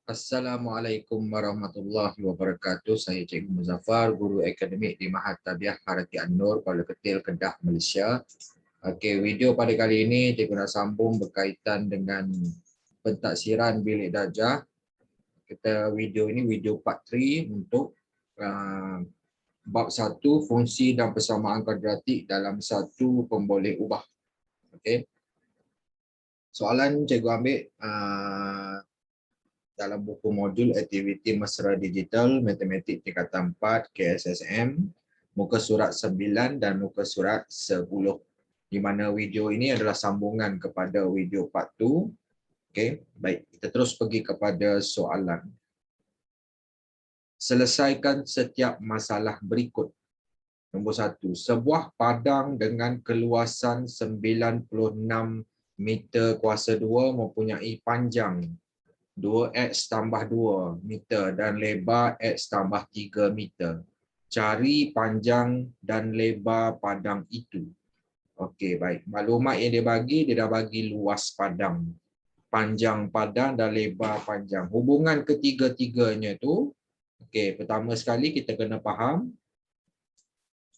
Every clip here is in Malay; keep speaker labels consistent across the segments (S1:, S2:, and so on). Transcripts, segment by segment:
S1: Assalamualaikum warahmatullahi wabarakatuh. Saya Cikgu Muzaffar, guru akademik di Mahat Tabiah Harati An-Nur, Kuala Ketil, Kedah, Malaysia. Okey, video pada kali ini cikgu nak sambung berkaitan dengan pentaksiran bilik darjah. Video ini video part 3 untuk bab 1 fungsi dan persamaan kuadratik dalam satu pemboleh ubah. Okey. Soalan cikgu ambil dalam buku modul aktiviti mesra digital matematik tingkatan 4 KSSM muka surat 9 dan muka surat 10, di mana video ini adalah sambungan kepada video part 2. Okey, baik, kita terus pergi kepada soalan. Selesaikan setiap masalah berikut. Nombor 1, sebuah padang dengan keluasan 96 meter kuasa 2 mempunyai panjang 2x tambah 2 meter dan lebar x tambah 3 meter. Cari panjang dan lebar padang itu. Okey, baik. Maklumat yang dia bagi, dia dah bagi luas padang, panjang padang dan lebar panjang. Hubungan ketiga-tiganya tu, okey, pertama sekali kita kena faham.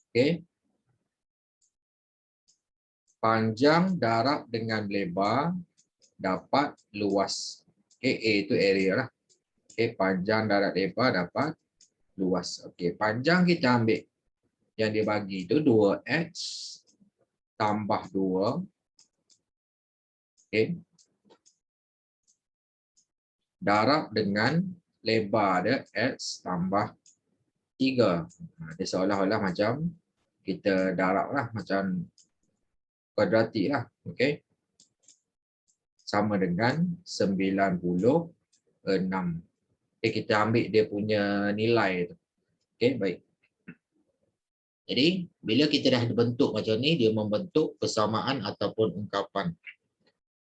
S1: Okey. Panjang darab dengan lebar dapat luas. Okey, A itu area lah. Okey, panjang darab lebar dapat luas. Okey, panjang kita ambil yang dia bagi itu 2x tambah 2. Okey. Darab dengan lebar dia x tambah 3. Dia seolah-olah macam kita darab lah, macam kuadratik lah. Okey. Sama dengan 96. Okey, kita ambil dia punya nilai tu. Okey, baik. Jadi, bila kita dah bentuk macam ni, dia membentuk persamaan ataupun ungkapan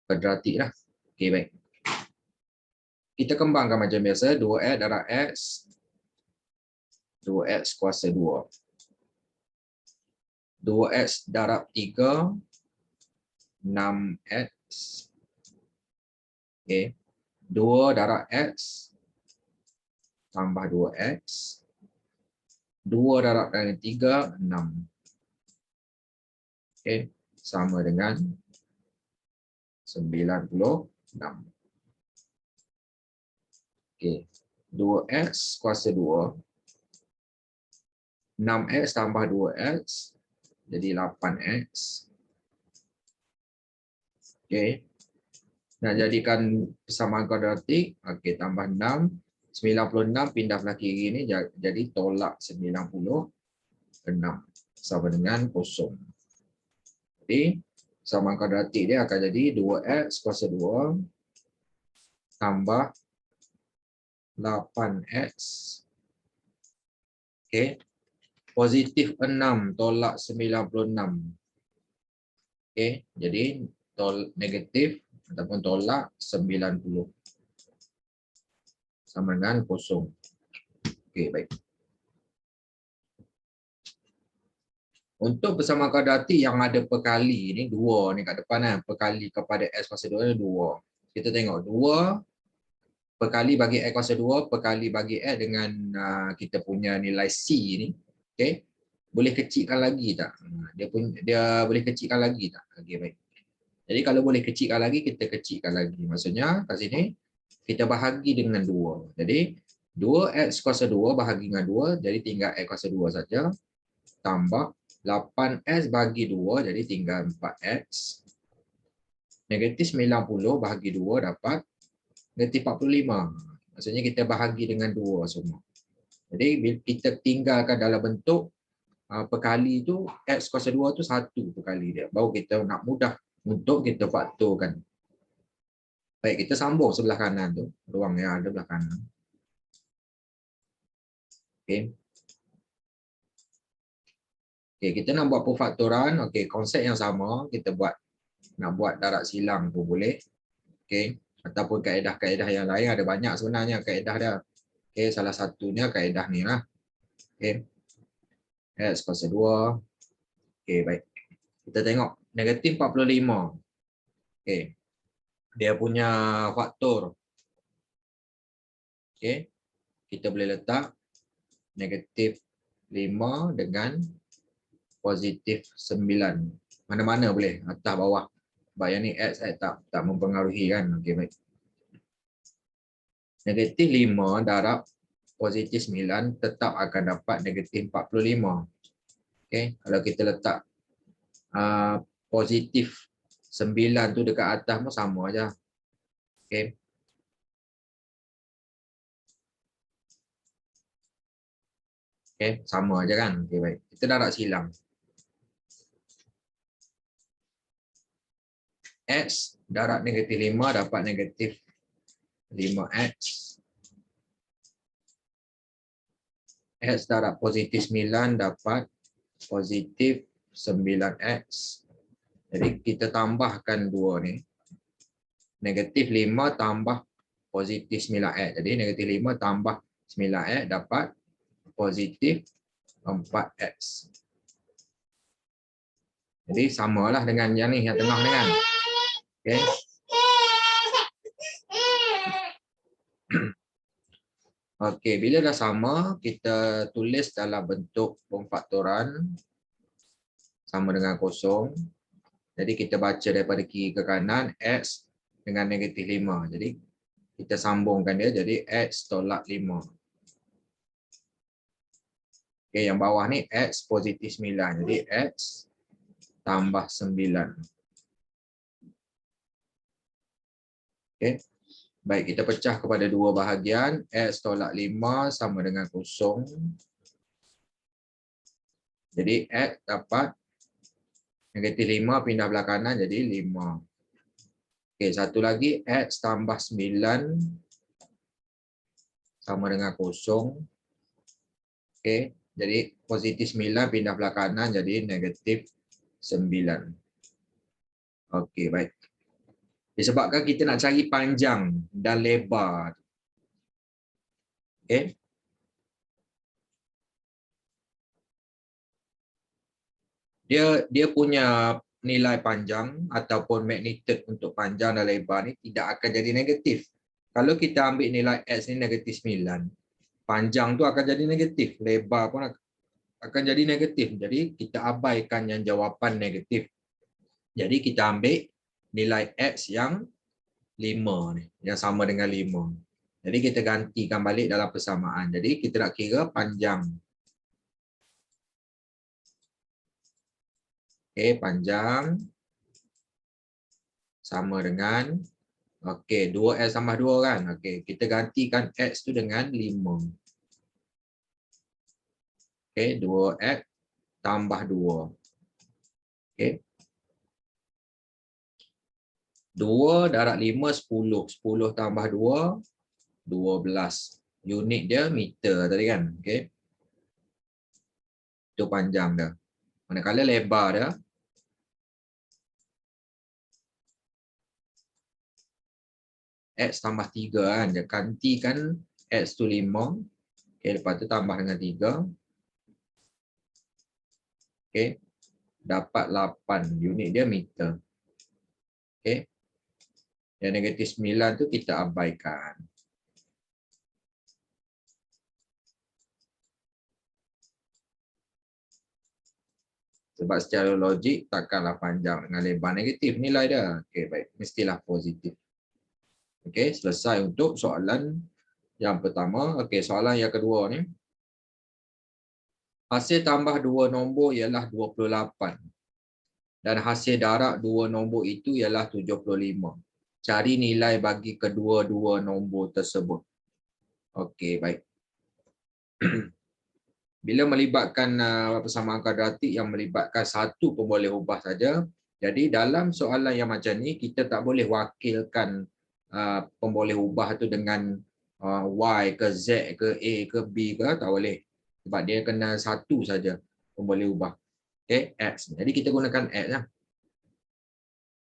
S1: kuadratik lah. Okey, baik. Kita kembangkan macam biasa, 2x darab x, 2x kuasa 2. 2x darab 3, 6x. Okey. 2 darab x, tambah 2x. 2 darab dengan 3, 6. Okey. Sama dengan 96. Okey. 2x kuasa 2. 6x tambah 2x jadi 8x. Okey. Nak jadikan persamaan kuadratik, okey, tambah 6. 96 pindah belah kiri ni jadi tolak 96 sama dengan 0. Jadi persamaan kuadratik dia akan jadi 2x kuasa 2 tambah 8x. Okey. Positif 6 tolak 96. Okey, jadi negatif ataupun tolak 90 sama dengan 0. Okey, baik. Untuk persamaan kuadratik yang ada perkali ni 2 ni kat depan kan, perkali kepada x kuasa 2 ni 2. Kita tengok 2 perkali bagi x kuasa 2 perkali bagi x dengan kita punya nilai c ni. Okey. Boleh kecilkan lagi tak? Dia boleh kecilkan lagi tak? Okey, baik. Jadi kalau boleh kecilkan lagi, kita kecilkan lagi. Maksudnya kat sini kita bahagi dengan 2. Jadi 2x kuasa 2 bahagi dengan 2, jadi tinggal x kuasa 2 saja. Tambah 8x bagi 2, jadi tinggal 4x. Negatif 90 bahagi 2 dapat negatif 45. Maksudnya kita bahagi dengan 2 semua. Jadi bila kita tinggalkan dalam bentuk perkali tu, x kuasa 2 tu 1 perkali dia. Baru kita nak mudah untuk kita faktorkan. Baik, kita sambung sebelah kanan tu. Ruang yang ada belah kanan. Okey. Okey, kita nak buat perfaktoran. Okey, konsep yang sama. Kita buat, nak buat darab silang pun boleh. Okey. Ataupun kaedah-kaedah yang lain. Ada banyak sebenarnya kaedah dia. Okey, salah satunya kaedah ni lah. Okey. X kuasa 2. Okey, baik. Kita tengok. Negatif 45. Okey. Dia punya faktor. Okey. Kita boleh letak negatif 5 dengan positif 9. Mana-mana boleh, atas bawah. Sebab yang ni X tak mempengaruhi kan. Okey, baik. Negatif 5 darab positif 9 tetap akan dapat negatif 45. Okey, kalau kita letak positif 9 tu dekat atas pun sama aja. Okey. Okey, sama aja kan. Okey, baik. Kita darab silang. X darab negatif 5 dapat negatif 5X. X darab positif 9 dapat positif 9X. Jadi kita tambahkan dua ni. Negatif 5 tambah positif 9X. Jadi negatif 5 tambah 9X dapat positif 4X. Jadi samalah dengan yang ni, yang tengah ni kan. Okay. Okey, bila dah sama, kita tulis dalam bentuk pemfaktoran sama dengan kosong. Jadi kita baca daripada kiri ke kanan, X dengan negatif 5. Jadi kita sambungkan dia jadi X tolak 5. Okey, yang bawah ni X positif 9. Jadi X tambah 9. Okey. Baik, kita pecah kepada dua bahagian. X tolak 5 sama dengan kosong. Jadi X dapat negatif 5 pindah belah kanan jadi 5. Okey, satu lagi X tambah 9 sama dengan kosong. Okey, jadi positif 9 pindah belah kanan jadi negatif 9. Okey, baik. Disebabkan kita nak cari panjang dan lebar. Okey. Dia punya nilai panjang ataupun magnitude untuk panjang dan lebar ni tidak akan jadi negatif. Kalau kita ambil nilai X ni negatif 9, panjang tu akan jadi negatif, lebar pun akan jadi negatif. Jadi kita abaikan yang jawapan negatif. Jadi kita ambil nilai X yang 5 ni, yang sama dengan 5. Jadi kita gantikan balik dalam persamaan. Jadi kita nak kira panjang. Okey, panjang sama dengan, okey, 2X tambah 2 kan. Okey, kita gantikan X tu dengan 5. Okey, 2X tambah 2. Okey. 2 darab 5, 10. 10 tambah 2, 12. Unit dia meter tadi kan. Okey. Itu panjang dia. Manakala lebar dia, X tambah 3 kan. Dia gantikan X tu 5. Okey, lepas tu tambah dengan 3. Okey. Dapat 8. Unit dia meter. Okey. Yang negatif 9 tu kita abaikan. Sebab secara logik takkanlah panjang dengan lebar negatif nilai dia. Okey, baik. Mestilah positif. Okey, selesai untuk soalan yang pertama. Okey, soalan yang kedua ni. Hasil tambah dua nombor ialah 28. Dan hasil darab dua nombor itu ialah 75. Cari nilai bagi kedua-dua nombor tersebut. Okey, baik. Bila melibatkan persamaan kuadratik yang melibatkan satu pemboleh ubah saja, jadi dalam soalan yang macam ni kita tak boleh wakilkan pemboleh ubah tu dengan Y ke Z ke A ke B ke, tak boleh. Sebab dia kena satu saja pemboleh ubah. Okey, X. Jadi kita gunakan X lah.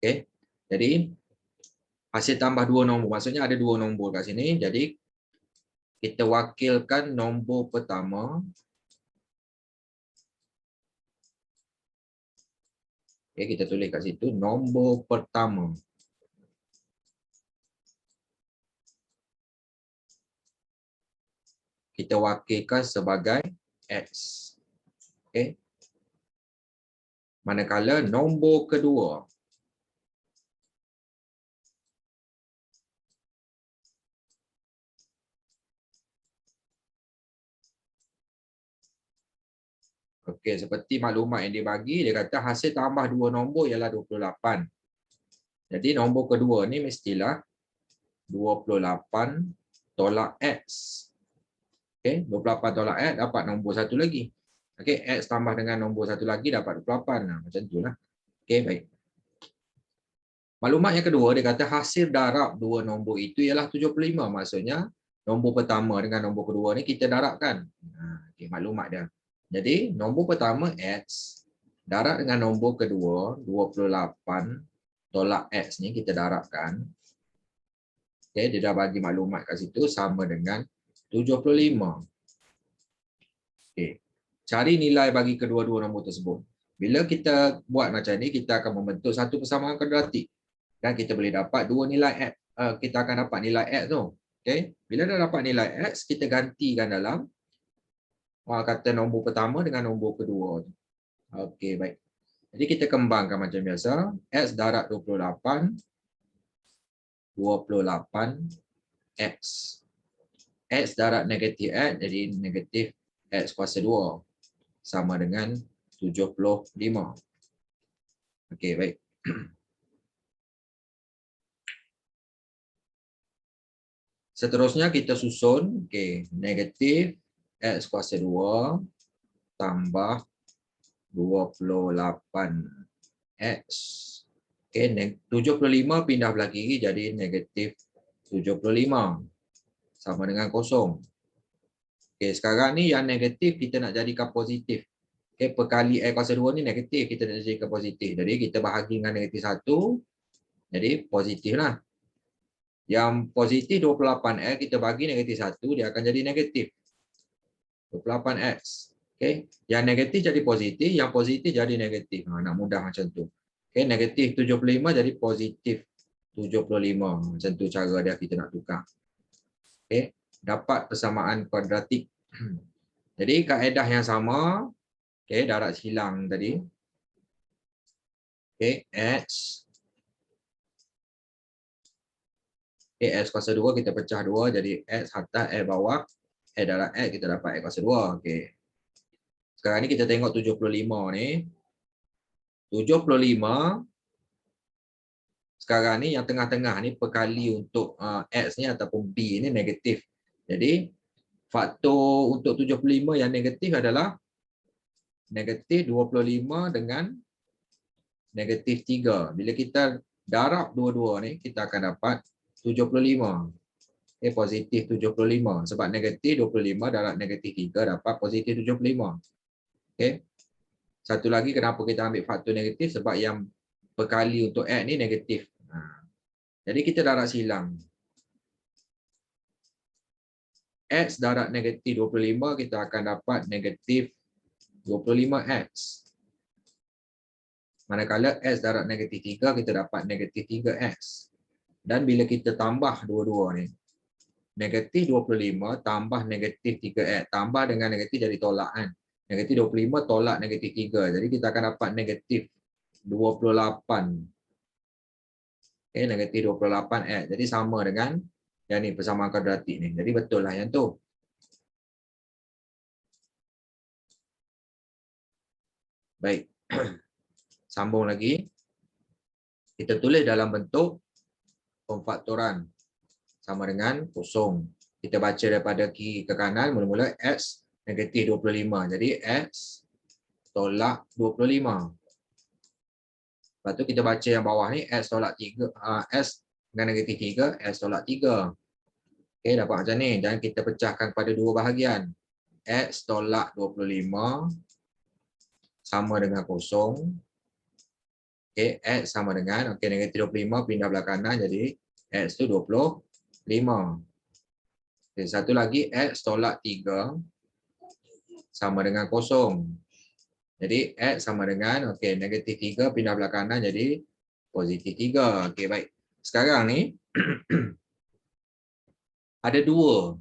S1: Okey. Jadi hasil tambah dua nombor, maksudnya ada dua nombor kat sini. Jadi kita wakilkan nombor pertama. Okay, kita tulis kat situ nombor pertama. kita wakilkan sebagai X. Okay. Manakala nombor kedua, okey, seperti maklumat yang dia bagi, dia kata hasil tambah dua nombor ialah 28. Jadi nombor kedua ni mestilah 28 tolak X. Okey, 28 tolak X dapat nombor satu lagi. Okey, X tambah dengan nombor satu lagi dapat 28. Nah, macam itulah. Okey, baik. Maklumat yang kedua, dia kata hasil darab dua nombor itu ialah 75. Maksudnya, nombor pertama dengan nombor kedua ni kita darabkan. Okay, maklumat dia. Jadi, nombor pertama X, darab dengan nombor kedua, 28 tolak X ni kita darabkan. Okay, dia dah bagi maklumat kat situ sama dengan 75. Okay. Cari nilai bagi kedua-dua nombor tersebut. Bila kita buat macam ni, kita akan membentuk satu persamaan kuadratik. Dan kita boleh dapat dua nilai X. Kita akan dapat nilai X tu. Okay. Bila dah dapat nilai X, kita gantikan dalam kata nombor pertama dengan nombor kedua. Okey, baik. Jadi kita kembangkan macam biasa. X darab 28. 28 X. X darab negatif X, jadi negatif X kuasa 2. Sama dengan 75. Okey, baik. Seterusnya kita susun, okey, negatif X kuasa 2 tambah 28X. Okey, 75 pindah belah kiri jadi negatif 75. Sama dengan kosong. Okey, sekarang ni yang negatif kita nak jadikan positif. Okey, perkali X kuasa 2 ni negatif, kita nak jadikan positif. Jadi kita bahagi dengan negatif 1. Jadi positif lah. Yang positif 28X kita bagi negatif 1, dia akan jadi negatif 28X. Okey, yang negatif jadi positif, yang positif jadi negatif. Nak mudah macam tu. Okey, negatif 75 jadi positif 75. Macam tu cara dia kita nak tukar. Okey, dapat persamaan kuadratik. Jadi kaedah yang sama, okey, darab silang tadi. Okey, X. Okey, X kuasa 2 kita pecah 2 jadi X atas X bawah. X darab X kita dapat X kuasa 2. Okey. Sekarang ni kita tengok 75 ni. 75 sekarang ni yang tengah-tengah ni perkali untuk X ni ataupun B ni negatif. Jadi faktor untuk 75 yang negatif adalah negatif 25 dengan negatif 3. Bila kita darab dua-dua ni kita akan dapat 75. Positif 75. Sebab negatif 25 darab negatif 3 dapat positif 75. Okay. Satu lagi kenapa kita ambil faktor negatif, sebab yang perkali untuk X ni negatif. Jadi kita darab silang. X darab negatif 25 kita akan dapat negatif 25X. Manakala X darab negatif 3 kita dapat negatif 3X. Dan bila kita tambah dua-dua ni, negatif 25 tambah negatif 3X. Tambah dengan negatif jadi tolak kan. Negatif 25 tolak negatif 3. Jadi kita akan dapat negatif 28. Okay, negatif 28X. Jadi sama dengan yang ni persamaan kuadratik ni. Jadi betul lah yang tu. Baik. Sambung lagi. Kita tulis dalam bentuk pemfaktoran. Sama dengan kosong. Kita baca daripada kiri ke kanan. Mula-mula X negatif 25. Jadi X tolak 25. Lepas tu kita baca yang bawah ni. X tolak 3. X dengan negatif 3. X tolak 3. Okey, dapat macam ni. Dan kita pecahkan pada dua bahagian. X tolak 25 sama dengan kosong. Okey, X sama dengan, okey, negatif 25 pindah belah kanan. Jadi X tu 25. Okey, satu lagi X tolak 3 sama dengan kosong. Jadi X sama dengan, okey, negatif 3 pindah belah kanan. Jadi positif 3. Okey, baik. Sekarang ni ada dua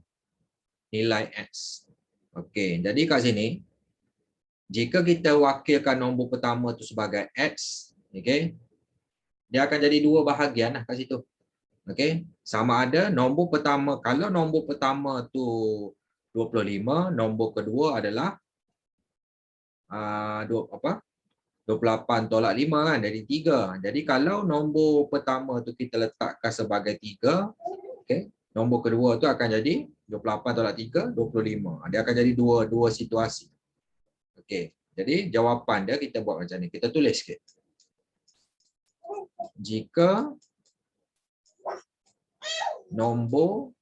S1: nilai X. Okey, jadi kat sini, jika kita wakilkan nombor pertama tu sebagai X, okey, dia akan jadi dua bahagian lah kat situ. Okey, sama ada nombor pertama, kalau nombor pertama tu 25, nombor kedua adalah 28 tolak 5 kan, jadi 3. Jadi kalau nombor pertama tu kita letakkan sebagai 3, okey, nombor kedua tu akan jadi 28 tolak 3, 25. Dia akan jadi dua situasi. Okey, jadi jawapan dia kita buat macam ni. Kita tulis sikit. Jika nombor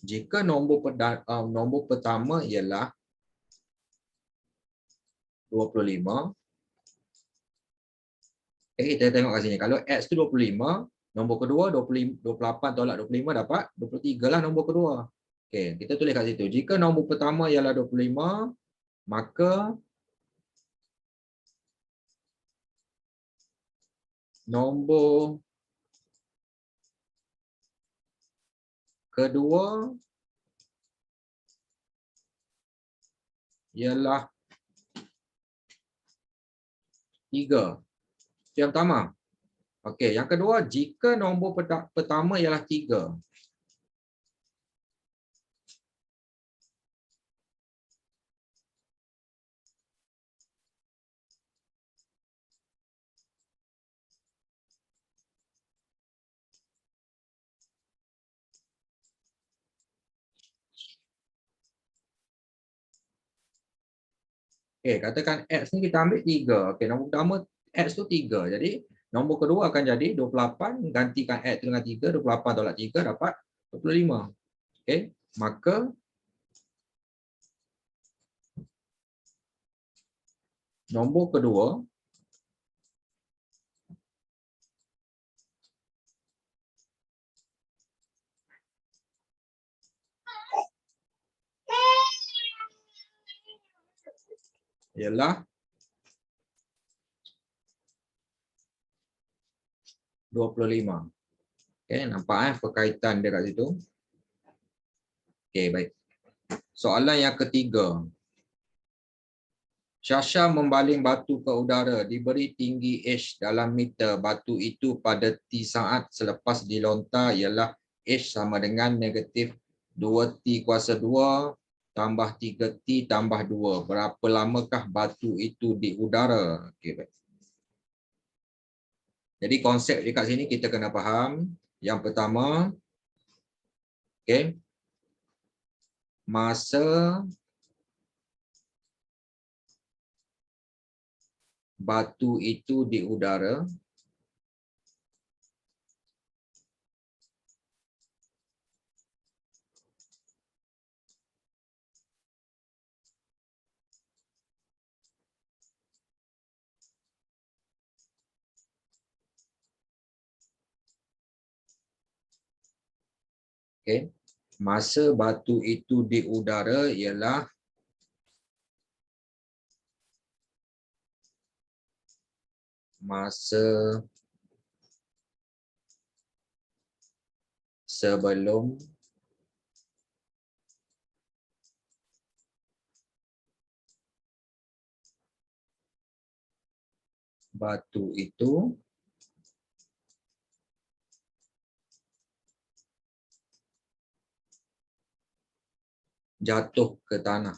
S1: jika nombor pertama ialah 25, kita tengok kat sini. Kalau X tu 25, nombor kedua 28 tolak 25 dapat 23 lah nombor kedua. Okey, kita tulis kat situ. Jika nombor pertama ialah 25, maka nombor kedua ialah 3. Yang pertama. Okey, yang kedua, jika nombor pertama ialah 3. Okey, katakan X ni kita ambil 3. Okey, nombor pertama X tu 3. Jadi, nombor kedua akan jadi 28, gantikan X tu dengan 3, 28 tolak 3 dapat 25. Okey, maka nombor kedua ialah 25. Okey, nampak perkaitan dia kat situ. Okey, baik. Soalan yang ketiga. Syasha membaling batu ke udara, diberi tinggi H dalam meter. Batu itu pada T saat selepas dilontar ialah H sama dengan negatif 2T kuasa 2 tambah 3T tambah 2. Berapa lamakah batu itu di udara? Okey, baik. Jadi konsep dekat sini kita kena faham. Yang pertama, okey, masa batu itu di udara masa batu itu di udara ialah masa sebelum batu itu jatuh ke tanah.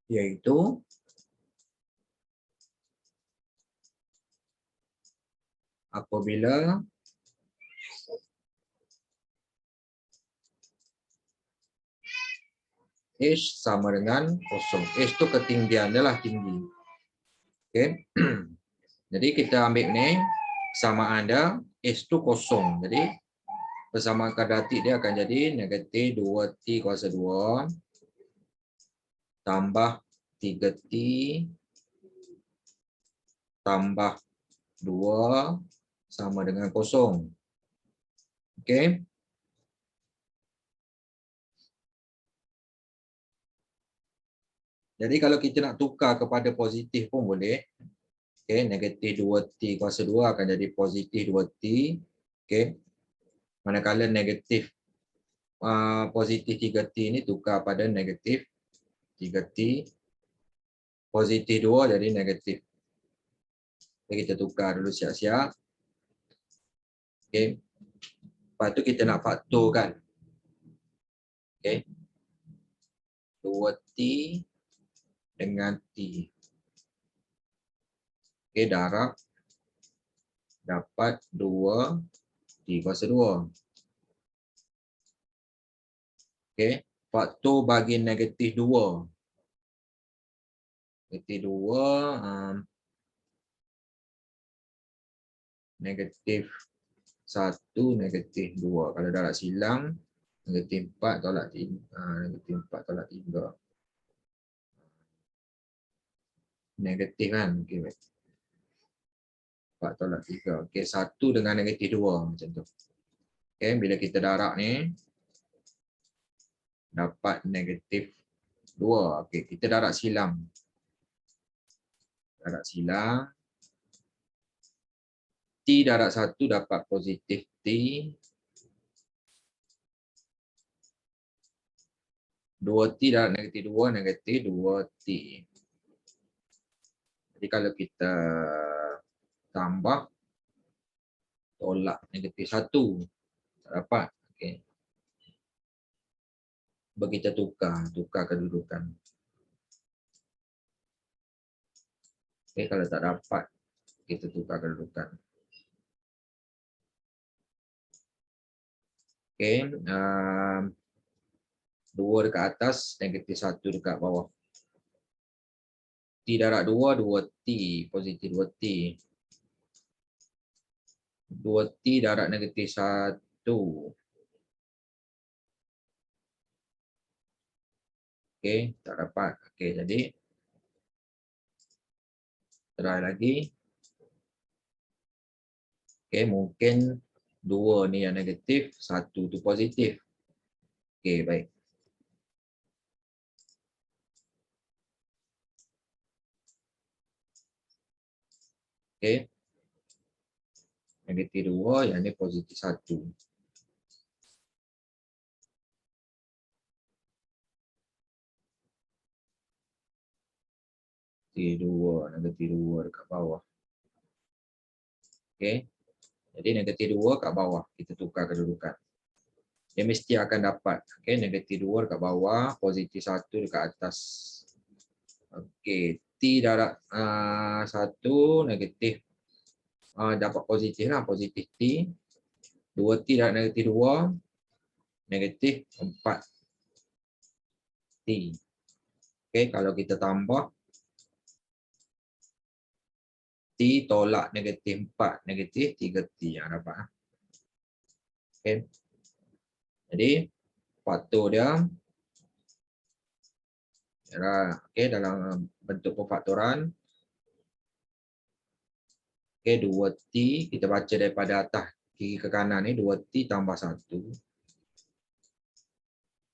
S1: Yaitu apabila H sama dengan kosong. H itu ketinggian dia lah, tinggi. Okey. Jadi kita ambil ni kesamaan dia H itu kosong. Jadi persamaan kuadratik dia akan jadi negatif 2T kuasa 2 tambah 3T tambah 2 sama dengan 0. Okey. Jadi kalau kita nak tukar kepada positif pun boleh. Okey, negatif 2T kuasa 2 akan jadi positif 2T. Okey. Manakala negatif positif 3T ni tukar pada negatif 3T. Positif 2 jadi negatif. Jadi kita tukar dulu siap-siap. Okey. Lepas tu kita nak faktorkan. Okey. 2T dengan T. Okey, darab dapat 2T kuasa 2. Okey, faktor bagi negatif 2. Negatif 2, negatif 1, negatif 2. Kalau darab silang, negatif 4 tolak 3. Negatif 4 tolak 3. Negatif kan? Okey, baik. 4 tolak 3. Okey, 1 dengan negatif 2 macam tu. Okey, bila kita darab ni dapat negatif 2. Okey, kita darab silang. Darab silang. T darab 1 dapat positif T. 2T darab negatif 2, negatif 2T. Jadi kalau kita tambah, tolak negatif 1. Tak dapat. Okay. Bagi kita tukar kedudukan. Okay, kalau tak dapat, kita tukar kedudukan. Okay. 2 dekat atas, negatif 1 dekat bawah. T darab 2, 2T, positif 2T. 2T darab negatif 1. Okey, tak dapat. Okey, jadi try lagi. Okey, mungkin 2 ni yang negatif, 1 tu positif. Okey, baik. Okey. Negatif 2, yang ni positif 1. Negatif 2 dekat bawah. Okey. Jadi negatif 2 kat bawah, kita tukar kedudukan. Dia mesti akan dapat. Okey, negatif 2 dekat bawah, positif 1 dekat atas. Okey, T darab 1 negatif dapat positif lah, positif T. 2T darab negatif 2, negatif 4T. Okey, kalau kita tambah, T tolak negatif 4, negatif 3T yang dapat. Okey. Jadi, faktor dia okay, dalam bentuk pemfaktoran. Okay, 2T, kita baca daripada atas kiri ke kanan ni, 2T tambah 1.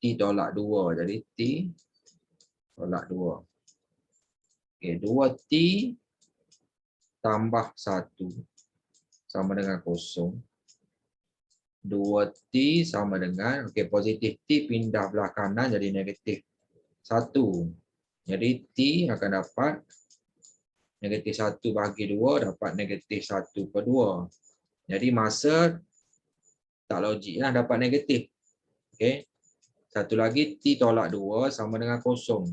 S1: T tolak 2, jadi T tolak 2. Okay, 2T tambah 1 sama dengan 0. 2T sama dengan, okay, positif T pindah belah kanan jadi negatif 1. Jadi T akan dapat negatif 1 bahagi 2 dapat negatif 1/2. Jadi masa tak logik lah dapat negatif. Okay. Satu lagi T tolak 2 sama dengan 0.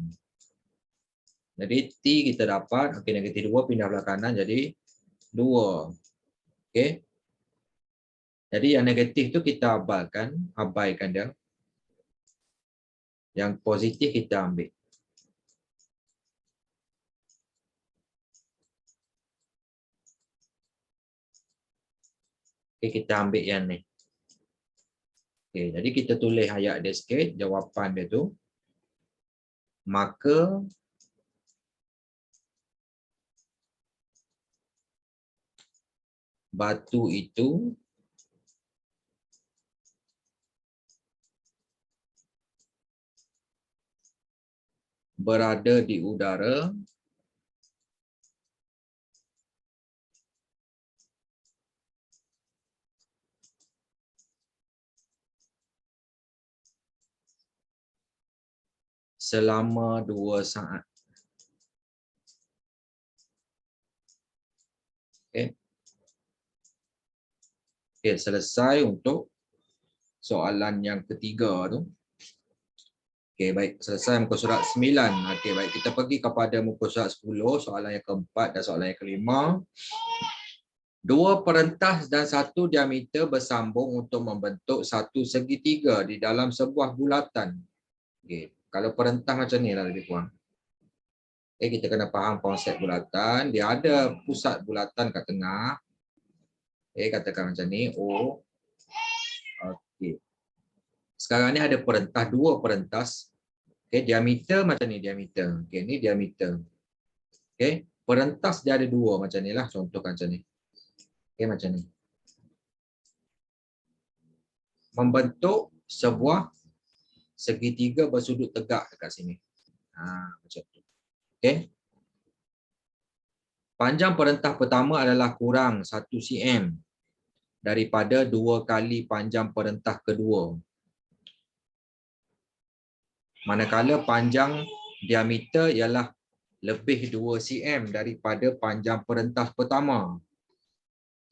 S1: Jadi T kita dapat, okay, negatif 2 pindah belah kanan jadi 2. Okay. Jadi yang negatif tu kita abaikan dia. Yang positif kita ambil. Okay, kita ambil yang ni. Okay, jadi kita tulis ayat dia sikit, jawapan dia tu. Maka batu itu berada di udara selama 2 saat. Okey. Okey, selesai untuk soalan yang ketiga tu. Okey, baik. Selesai muka surat 9. Okey, baik. Kita pergi kepada muka surat 10, soalan yang keempat dan soalan yang kelima. Dua perentas dan satu diameter bersambung untuk membentuk satu segitiga di dalam sebuah bulatan. Okey, kalau perentas macam ni lah lebih kurang. Okey, kita kena faham konsep bulatan. Dia ada pusat bulatan kat tengah. Okey, katakan macam ni. O. Okey. Sekarang ni ada perentas, dua perentas. Okey, diameter macam ni, diameter. Okey, ni diameter. Okey, perentas dia ada dua macam ni lah. Contohkan macam ni. Okey, macam ni. Membentuk sebuah segitiga bersudut tegak dekat sini. Macam tu. Okey. Panjang perentah pertama adalah kurang 1 cm daripada 2 kali panjang perentah kedua. Manakala panjang diameter ialah lebih 2 cm daripada panjang perentah pertama.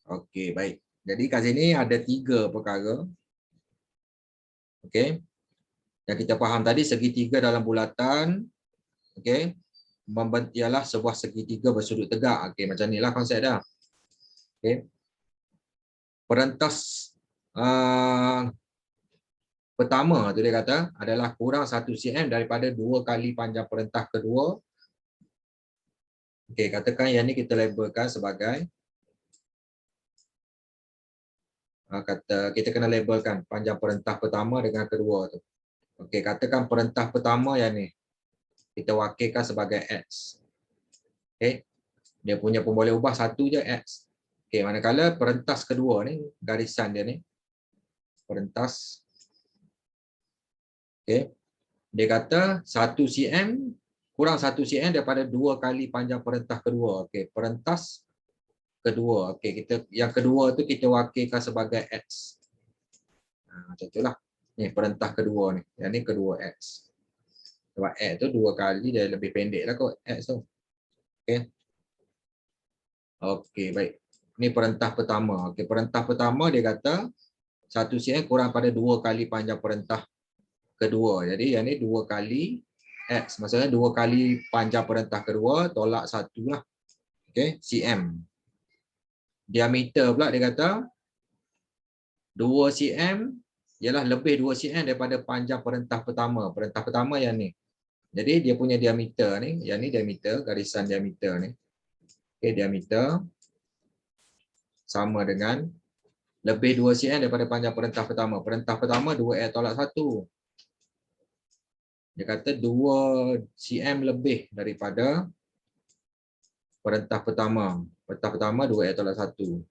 S1: Okey, baik. Jadi kat sini ada 3 perkara. Okey. Yang kita faham tadi, segitiga dalam bulatan, okey, ialah sebuah segitiga bersudut tegak. Okey, macam inilah konsep dah. Okey. Perentas pertama tu dia kata adalah kurang 1 cm daripada 2 kali panjang perentah kedua. Okey, katakan yang ni kita labelkan sebagai kita kena labelkan panjang perentah pertama dengan kedua tu. Okey, katakan perentah pertama yang ni kita wakilkan sebagai X. Okey. Dia punya pun boleh ubah satu je X. Okey, manakala perentas kedua ni, garisan dia ni, perentas. Okey. Dia kata 1 cm kurang 1 cm daripada 2 kali panjang perentah kedua. Okey, perentas kedua. Okey, yang kedua tu kita wakilkan sebagai X. Macam itulah. Ni perentah kedua ni. Yang ni kedua X. Sebab X tu 2 kali dia lebih pendek lah kot X tu. Okey. Okey, baik. Ni perentah pertama. Okey, perentah pertama dia kata 1 cm kurang pada 2 kali panjang perentah kedua. Jadi yang ni 2 kali X. Maksudnya 2 kali panjang perentah kedua tolak 1 lah. Okey, cm. Diameter pula dia kata 2 cm ialah lebih 2 cm daripada panjang perentah pertama. Perentah pertama yang ni. Jadi dia punya diameter ni, yang ni diameter, garisan diameter ni. Okey, diameter sama dengan lebih 2 cm daripada panjang perentah pertama. Perentah pertama 2L tolak 1. Dia kata 2 cm lebih daripada perentah pertama. Perentah pertama 2L tolak 1.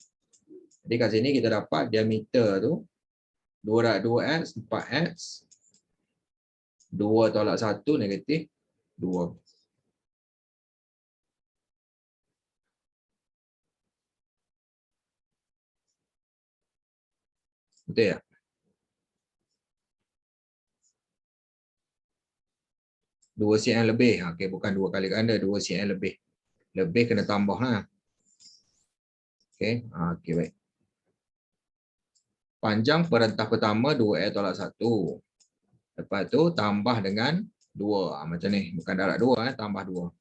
S1: Jadi kat sini kita dapat diameter tu 2x, 4x, 2 tolak 1 negatif 2. Betul tak? 2 cm lebih. Okey, bukan 2 kali ganda, 2 cm lebih. Lebih kena tambah lah. Okey, okey baik. Panjang perentah pertama 2L tolak 1. Lepas tu tambah dengan 2. Macam ni, bukan darab 2, tambah 2.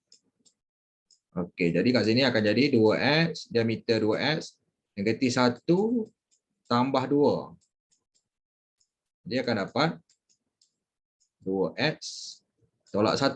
S1: Okey, jadi kat sini akan jadi 2x, diameter 2x, negatif 1 tambah 2. Dia akan dapat 2x tolak 1.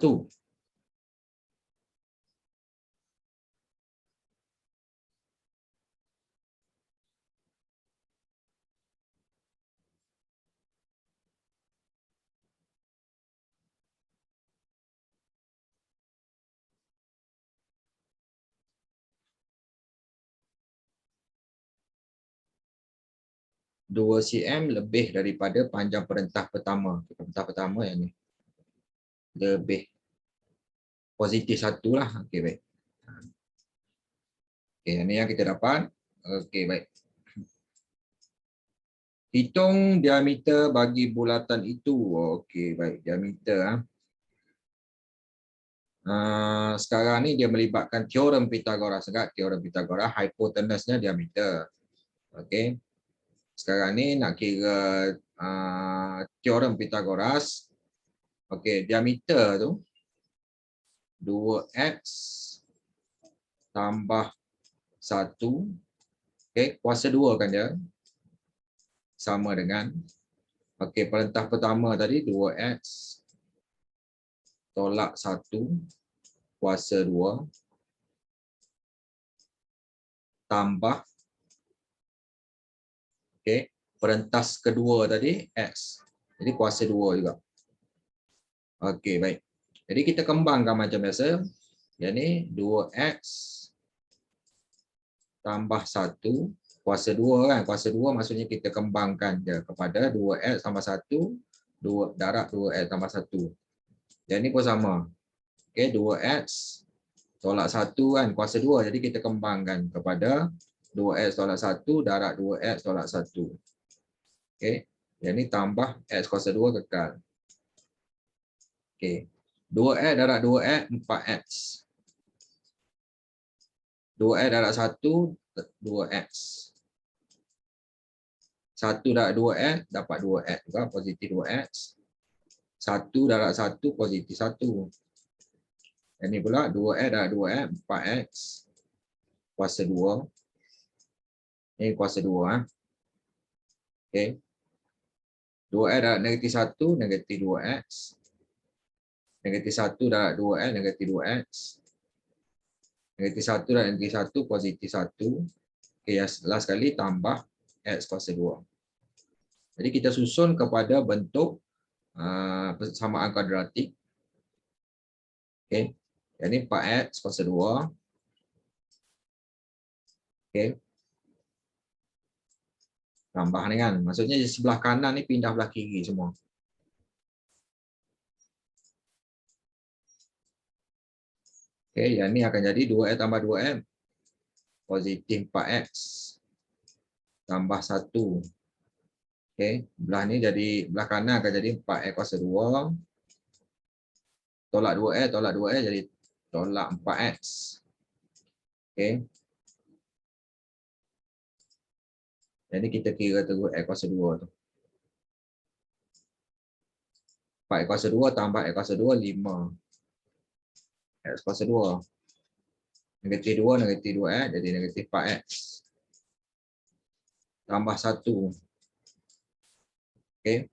S1: 2 cm lebih daripada panjang perentah pertama. Perentah pertama yang ni. Lebih. Positif 1 lah. Okey, baik. Okey, ini yang kita dapat. Okey, baik. Hitung diameter bagi bulatan itu. Okey, baik. Diameter. Sekarang ni dia melibatkan teorem Pythagoras. Teorem Pythagoras, hipotenusnya diameter. Okey. Sekarang ni nak kira teorem Pythagoras. Okey, diameter tu 2x tambah 1. Okey, kuasa 2 kan dia. Sama dengan, okey, perentah pertama tadi 2x tolak 1 kuasa 2 tambah, okey, perentas kedua tadi x. Jadi kuasa 2 juga. Okey, baik. Jadi kita kembangkan macam biasa. Yang ni 2x tambah 1 kuasa 2 kan. Kuasa 2 maksudnya kita kembangkan je kepada 2x tambah 1 darab 2x tambah 1. Yang ni pun sama. Okey, 2x tolak 1 kan kuasa 2. Jadi kita kembangkan kepada 2x tolak 1 darab 2x tolak 1. Okey. Yang ni tambah x kuasa 2 kekal. Okey. 2x darab 2x 4x. 2x darab 1 2x. 1 darab 2x dapat 2x juga, positif 2x. 1 darab 1 positif 1. Yang ni pula 2x darab 2x 4x kuasa 2. Ini kuasa 2. Okey. 2x darab negatif 1 negatif 2x. Negatif 1 darab 2x negatif 2x. Negatif 1 darab negatif 1 positif 1. Okey, yang last sekali tambah x kuasa 2. Jadi kita susun kepada bentuk persamaan kuadratik. Okey. Yang ni 4x kuasa 2. Okey. Tambah ni kan. Maksudnya di sebelah kanan ni pindah belah kiri semua. Okey, yang ni akan jadi 2x tambah 2x positif 4x tambah 1. Okey, belah ni jadi belah kanan akan jadi 4x kuasa 2 tolak 2x tolak 2x jadi tolak 4x. Okey. Jadi kita kira terus x kuasa 2 tu. 4x kuasa 2 tambah x kuasa 2 5. X kuasa 2. Negatif 2 negatif 2x jadi negatif 4x. Tambah 1. Okey.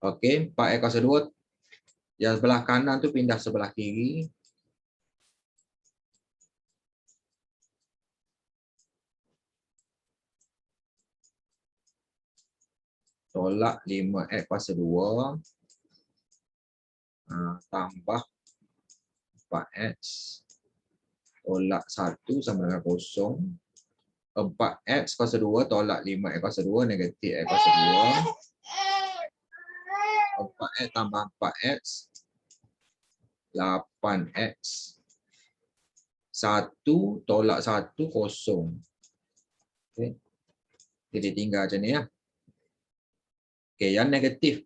S1: Okey, 4x kuasa 2 yang sebelah kanan tu pindah sebelah kiri. Tolak 5x kuasa 2 tambah 4x tolak 1 sama dengan 0. 4x kuasa 2 tolak 5x kuasa 2 negatif x kuasa 2. 4x tambah 4x 8x. 1 tolak 1 0. Okey. Jadi tinggal macam ni ya. Okey, yang negatif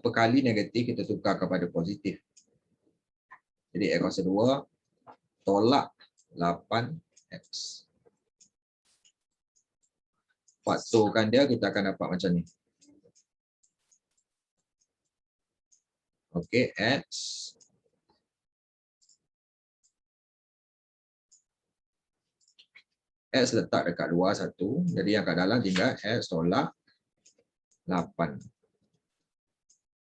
S1: perkali negatif kita tukar kepada positif. Jadi x kuasa 2 tolak 8x. Faktorkan dia kita akan dapat macam ni. Okey, x letak dekat luar 1. Jadi yang kat dalam tinggal x tolak 8.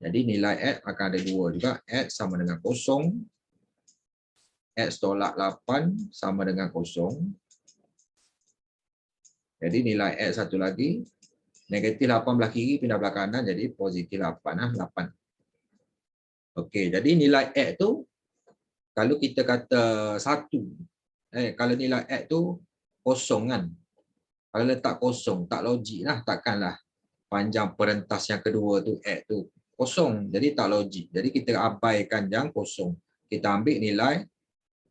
S1: Jadi nilai x akan ada 2 juga. X sama dengan 0. X tolak 8 sama dengan 0. Jadi nilai x satu lagi. Negatif 8 belah kiri pindah belah kanan jadi positif 8. 8. Okey, jadi nilai x tu kalau kita kata 1. Kalau nilai x tu kosong kan. Kalau letak kosong, tak logik lah. Takkanlah panjang perentas yang kedua tu, X tu, kosong. Jadi tak logik. Jadi kita abaikan yang kosong. Kita ambil nilai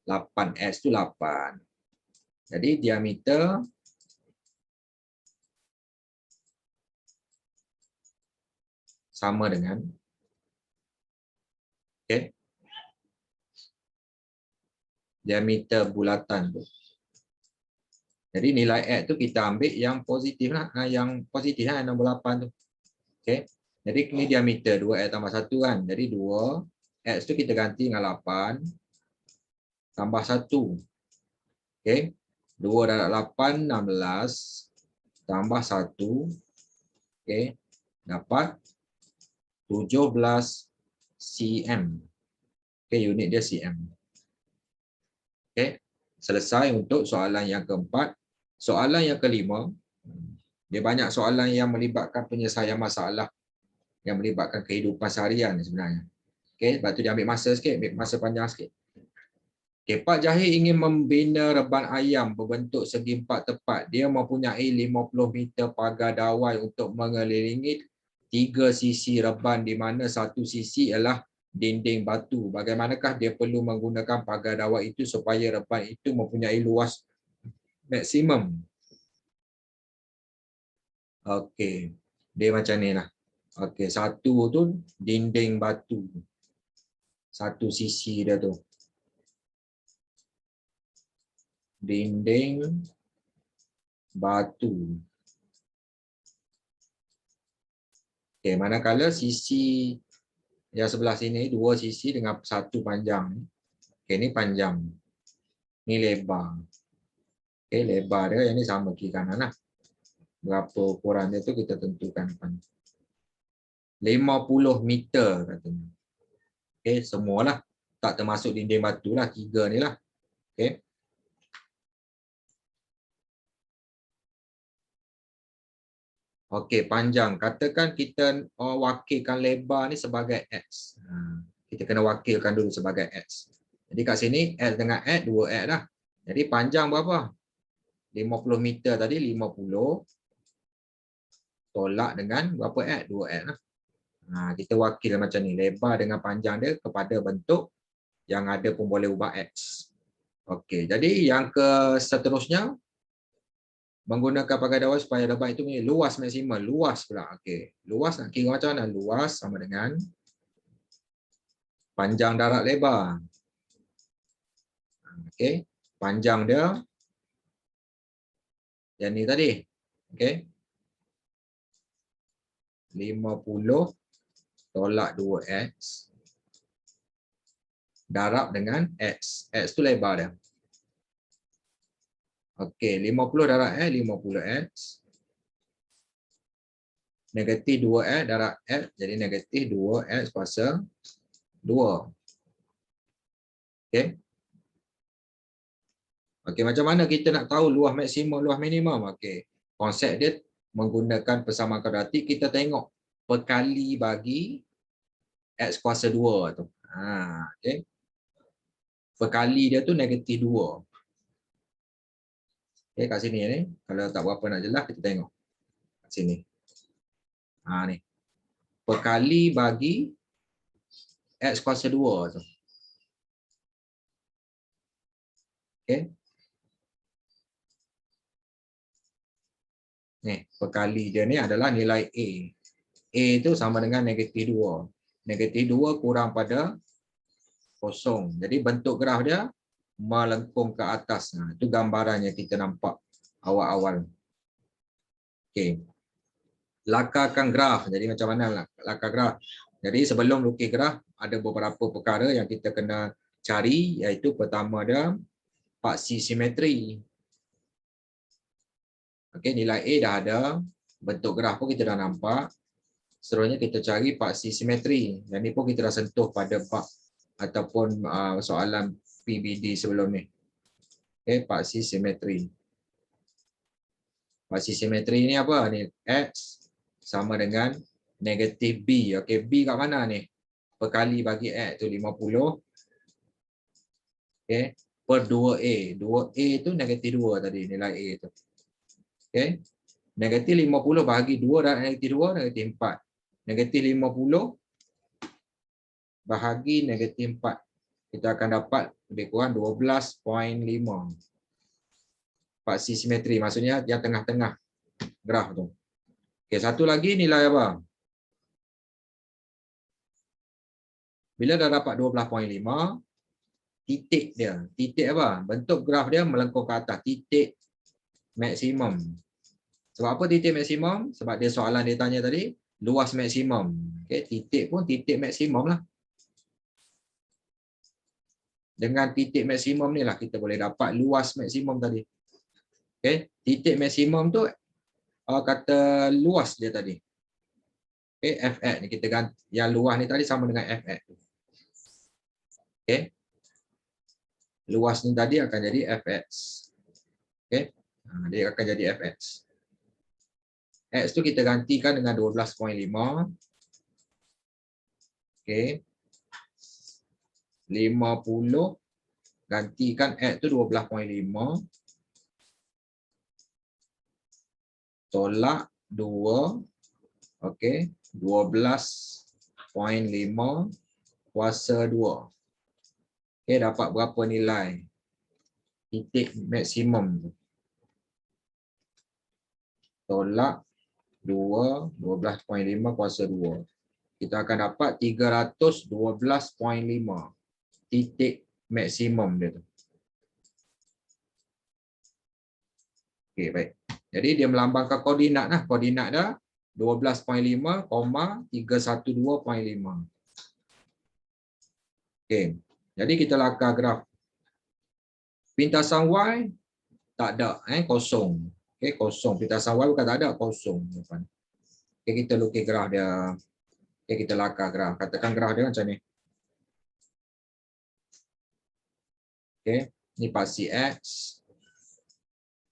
S1: 8X tu 8. Jadi diameter sama dengan, okay, diameter bulatan tu. Jadi nilai X tu kita ambil yang positif lah, yang positif lah 68 tu. Okay. Jadi ini diameter 2X tambah 1 kan. Jadi 2 X tu kita ganti dengan 8 tambah 1. Okay. 2 darab 8 16 tambah 1. Okay. Dapat 17 cm. Okay, unit dia cm. Okay. Selesai untuk soalan yang keempat. Soalan yang kelima, dia banyak soalan yang melibatkan penyelesaian masalah, yang melibatkan kehidupan seharian sebenarnya. Okay, lepas tu dia ambil masa sikit, ambil masa panjang sikit. Okay, Pak Jahir ingin membina reban ayam berbentuk segi empat tepat. Dia mempunyai 50 meter pagar dawai untuk mengelilingi 3 sisi reban di mana satu sisi ialah dinding batu. Bagaimanakah dia perlu menggunakan pagar dawai itu supaya reban itu mempunyai luas maksimum? Okey, dia macam ni lah. Okey, satu tu dinding batu. Satu sisi dia tu. Dinding batu. Okey, manakala sisi yang sebelah sini, dua sisi dengan satu panjang. Okey, ni panjang. Ni lebar. Okey, lebar dia yang ni sama kiri kanan lah. Berapa ukuran dia tu kita tentukan. 50 meter katanya. Okey, semualah. Tak termasuk dinding batu lah, 3 ni lah. Okey. Okey, panjang. Katakan kita wakilkan lebar ni sebagai X. Kita kena wakilkan dulu sebagai X. Jadi kat sini X dengan X, 2X dah. Jadi panjang berapa? 50 meter tadi, 50. Tolak dengan berapa X? 2X lah. Kita wakil macam ni. Lebar dengan panjang dia kepada bentuk yang ada pun boleh ubah X. Okey, jadi yang ke seterusnya, menggunakan pagar dawai supaya reban itu luas maksimal. Luas pula. Okey. Luas nak kira macam mana? Luas sama dengan panjang darab lebar. Okey. Panjang dia yang ni tadi. Okey. 50 tolak 2X darab dengan X. X tu lebar dia. Okey. 50 darab X, 50X. Negatif 2X darab X. Jadi negatif 2X kuasa 2. Okey. Okey, macam mana kita nak tahu luas maksimum, luas minimum? Okey. Konsep dia menggunakan persamaan kuadratik, kita tengok perkali bagi X kuasa 2 tu. Okey. Perkali dia tu negatif 2. Okey, kat sini ni. Kalau tak berapa nak jelas, kita tengok. Kat sini. Ni. Perkali bagi X kuasa 2 tu. Okey. Ni, perkali dia ni adalah nilai A. A tu sama dengan negatif 2. Negatif 2 kurang pada 0. Jadi bentuk graf dia melengkung ke atas. Itu gambaran yang kita nampak awal-awal. Okey. Lakarkan graf. Jadi macam mana lakar graf? Jadi sebelum lukis graf, ada beberapa perkara yang kita kena cari, iaitu pertama dia paksi simetri. Okey, nilai A dah ada, bentuk graf pun kita dah nampak. Seterusnya kita cari paksi simetri. Dan ni pun kita dah sentuh pada bab ataupun soalan PBD sebelum ni. Okey, paksi simetri. Paksi simetri ni apa? Ni X sama dengan negatif B. Okey, B kat mana ni? Perkali bagi X tu 50. Okey. per 2A. 2A itu negatif 2 tadi, nilai A itu. Okay. Negatif 50 bahagi 2 dan negatif 2, negatif 4. Negatif 50 bahagi negatif 4. Kita akan dapat lebih kurang 12.5. Paksi simetri, maksudnya yang tengah-tengah graf tu. Okay, satu lagi nilai apa? Bila dah dapat 12.5, titik dia. Titik apa? Bentuk graf dia melengkung ke atas. Titik maksimum. Sebab apa titik maksimum? Sebab dia soalan dia tanya tadi, luas maksimum. Okay, titik pun titik maksimum lah. Dengan titik maksimum ni lah kita boleh dapat luas maksimum tadi. Okay, titik maksimum tu kata luas dia tadi. Okay, Fx ni kita ganti. Yang luas ni tadi sama dengan Fx. Okay. Luas ni tadi akan jadi Fx. Okay. Dia akan jadi Fx. X tu kita gantikan dengan 12.5. Okay. 50 gantikan X tu 12.5 tolak 2. Okey, 12.5 kuasa 2. Okey, dapat berapa nilai titik maksimum tu? Tolak 2, 12.5 kuasa 2. Kita akan dapat 312.5 titik maksimum dia tu. Okey, baik. Jadi dia melambangkan koordinat lah. Koordinat dah 12.5, 312.5. Okey. Jadi kita lakar graf. Pintasan Y tak ada, kosong. Okey, kosong. Pintasan Y bukan tak ada, kosong depan. Okey, kita lukis graf dia. Okey, kita lakar graf. Katakan graf dia macam ni. Okey, ni paksi X.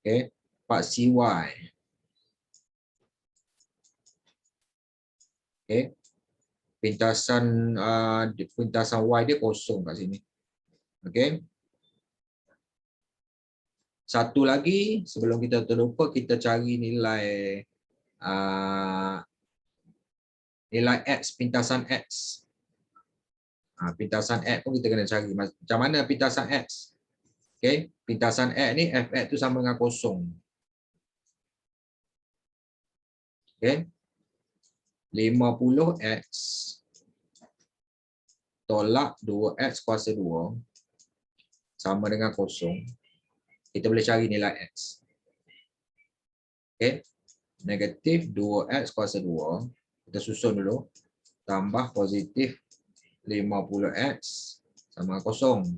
S1: Okey, paksi Y. Okey. Pintasan Y dia kosong kat sini. Okey. Satu lagi sebelum kita terlupa, kita cari nilai nilai X, pintasan X. Pintasan X pun kita kena cari. Macam mana pintasan X? Okey, pintasan X ni Fx tu sama dengan kosong. Okey. 50x tolak 2x kuasa 2 sama dengan kosong. Kita boleh cari nilai X. Okey. Negatif 2x kuasa 2. Kita susun dulu. Tambah positif 50x sama dengan kosong.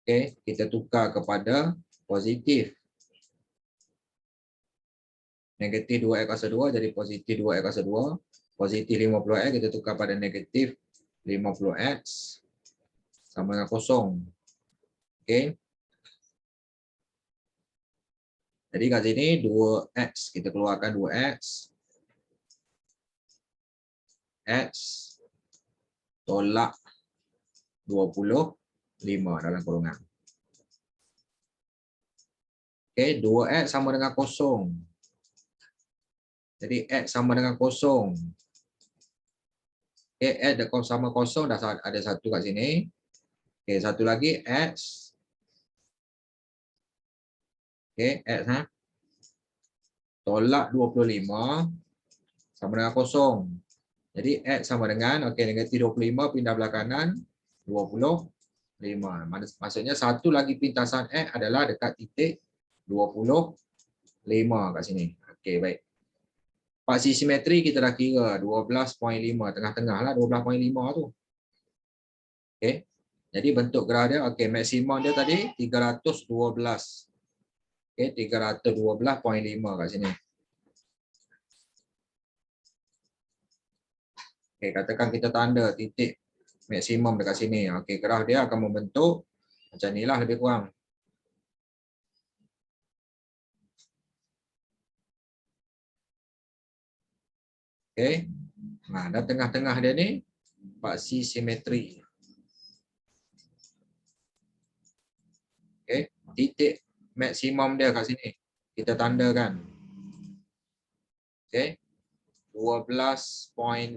S1: Okey. Kita tukar kepada positif. Negatif 2x kuasa 2 jadi positif 2x kuasa 2. Positif 50x kita tukar pada negatif 50x sama dengan kosong. Okey. Jadi kat sini 2x. Kita keluarkan 2x. X tolak 25 dalam kurungan. Okey, 2x sama dengan kosong. Jadi X sama dengan kosong. Okey, X sama kosong dah ada satu kat sini. Okey, satu lagi X. Okey, X tolak 25 sama dengan kosong. Jadi X sama dengan, okey, negatif 25 pindah belah kanan 25. Maksudnya satu lagi pintasan X adalah dekat titik 25 kat sini. Okey, baik. Paksi simetri kita dah kira 12.5, tengah-tengah lah 12.5 tu. Okey. Jadi bentuk graf dia, okey, maksimum dia tadi 312. Okey, 312.5 kat sini. Okey, katakan kita tanda titik maksimum dekat sini. Okey, graf dia akan membentuk macam inilah lebih kurang. Okey. Nah, dan tengah-tengah dia ni paksi simetri. titik maksimum dia kat sini. Kita tandakan. Okey. 12.5,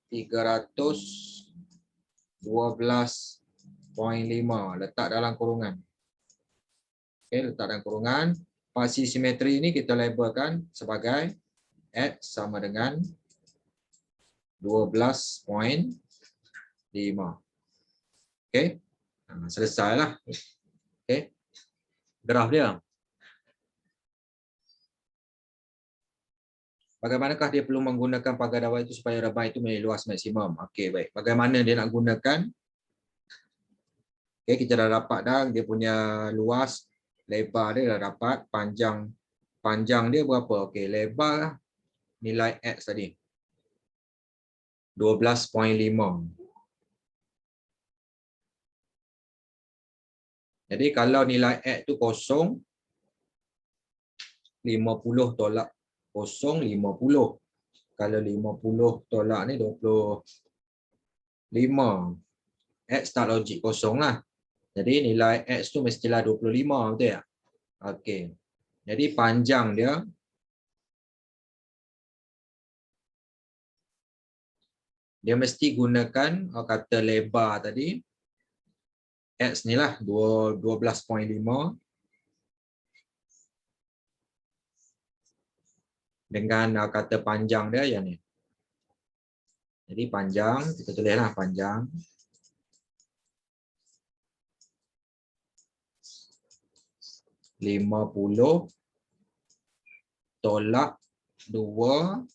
S1: 312.5 letak dalam kurungan. Okey, letak dalam kurungan. Fasi simetri ini kita labelkan sebagai X sama dengan 12.5. Okey. Selesailah. Okey. Graf dia. Bagaimanakah dia perlu menggunakan pagar dawai itu supaya reban itu memiliki luas maksimum? Okey, baik. Bagaimana dia nak gunakan? Okey, kita dah dapat dah dia punya luas, lebar dia dah dapat, panjang dia berapa? Okey, lebar nilai X tadi. 12.5. Jadi kalau nilai X tu kosong, 50 tolak kosong 50. Kalau 50 tolak ni 25. X tak logik kosong lah. Jadi nilai X tu mestilah 25, betul tak? Okey. Jadi panjang dia mesti gunakan kata lebar tadi. X ni lah 12.5 dengan kata panjang dia yang ni. Jadi panjang, kita tulislah panjang. $50 tolak 2.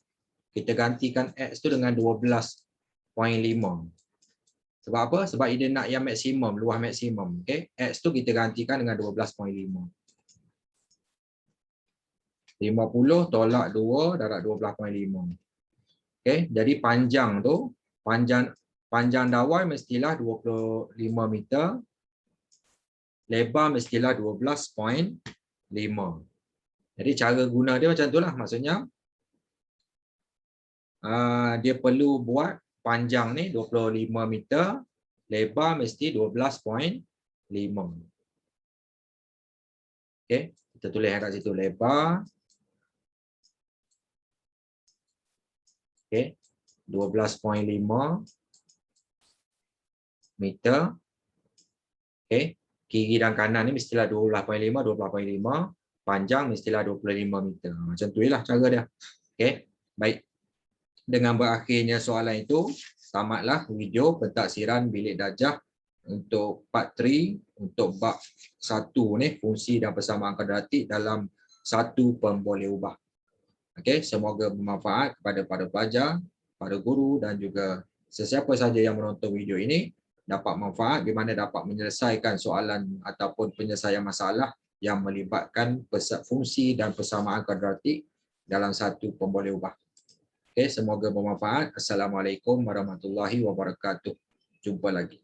S1: Kita gantikan X tu dengan 12.5. Sebab apa? Sebab dia nak yang maksimum, luas maksimum. Okay? X tu kita gantikan dengan 12.5. 50 tolak 2 darab 12.5. Okay? Jadi panjang tu, panjang dawai mestilah 25 meter. Lebar mestilah 12.5. Jadi cara guna dia macam itulah. Maksudnya dia perlu buat panjang ni 25 meter, lebar mesti 12.5. Okey, kita tulis kat situ lebar. Okey, 12.5 meter. Okey, kiri dan kanan ni mestilah 12.5, 12.5. Panjang mestilah 25 meter. Macam tu lah cara dia. Okey, baik. Dengan berakhirnya soalan itu, tamatlah video pentaksiran bilik darjah untuk part 3 untuk bab 1 ni, fungsi dan persamaan kuadratik dalam satu pembolehubah. Okey, semoga bermanfaat kepada para pelajar, para guru dan juga sesiapa sahaja yang menonton video ini dapat manfaat di mana dapat menyelesaikan soalan ataupun penyelesaian masalah yang melibatkan fungsi dan persamaan kuadratik dalam satu pembolehubah. Okey, semoga bermanfaat. Assalamualaikum warahmatullahi wabarakatuh. Jumpa lagi.